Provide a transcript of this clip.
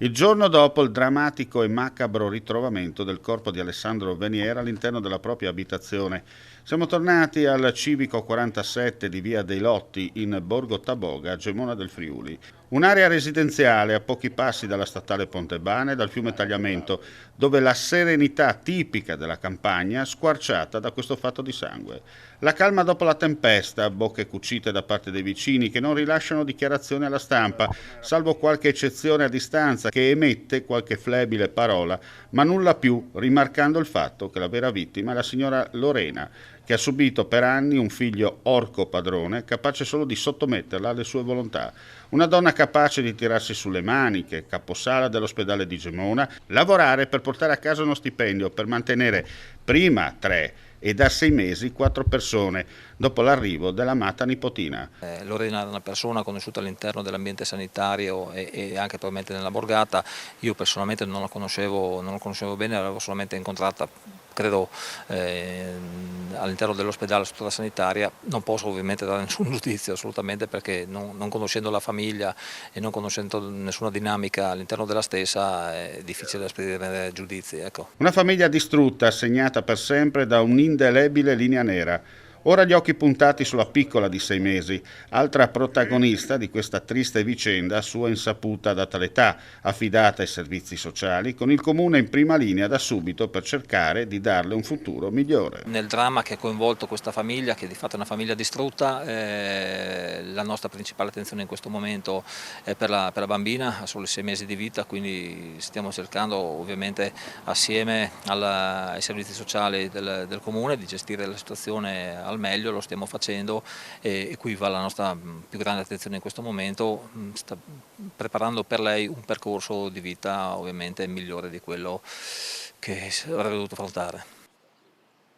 Il giorno dopo il drammatico e macabro ritrovamento del corpo di Alessandro Veniera all'interno della propria abitazione. Siamo tornati al civico 47 di via dei Lotti in Borgo Taboga, Gemona del Friuli. Un'area residenziale a pochi passi dalla statale Pontebane e dal fiume Tagliamento, dove la serenità tipica della campagna squarciata da questo fatto di sangue. La calma dopo la tempesta, bocche cucite da parte dei vicini che non rilasciano dichiarazioni alla stampa, salvo qualche eccezione a distanza che emette qualche flebile parola, ma nulla più, rimarcando il fatto che la vera vittima è la signora Lorena, che ha subito per anni un figlio orco padrone, capace solo di sottometterla alle sue volontà. Una donna capace di tirarsi sulle maniche, caposala dell'ospedale di Gemona, lavorare per portare a casa uno stipendio per mantenere prima 3 e da 6 mesi 4 persone, dopo l'arrivo dell'amata nipotina. Lorena era una persona conosciuta all'interno dell'ambiente sanitario e anche probabilmente nella borgata. Io personalmente non la conoscevo bene, l'avevo solamente incontrata credo all'interno dell'ospedale, struttura sanitaria. Non posso ovviamente dare nessun giudizio assolutamente, perché non conoscendo la famiglia e non conoscendo nessuna dinamica all'interno della stessa è difficile esprimere giudizi. Ecco. Una famiglia distrutta, segnata per sempre da un'indelebile linea nera. Ora gli occhi puntati sulla piccola di 6 mesi, altra protagonista di questa triste vicenda a sua insaputa data l'età, affidata ai servizi sociali, con il comune in prima linea da subito per cercare di darle un futuro migliore. Nel dramma che ha coinvolto questa famiglia, che di fatto è una famiglia distrutta, la nostra principale attenzione in questo momento è per la bambina, ha solo 6 mesi di vita, quindi stiamo cercando ovviamente assieme ai servizi sociali del comune di gestire la situazione al meglio, lo stiamo facendo e qui va la nostra più grande attenzione in questo momento, sta preparando per lei un percorso di vita ovviamente migliore di quello che avrebbe dovuto affrontare.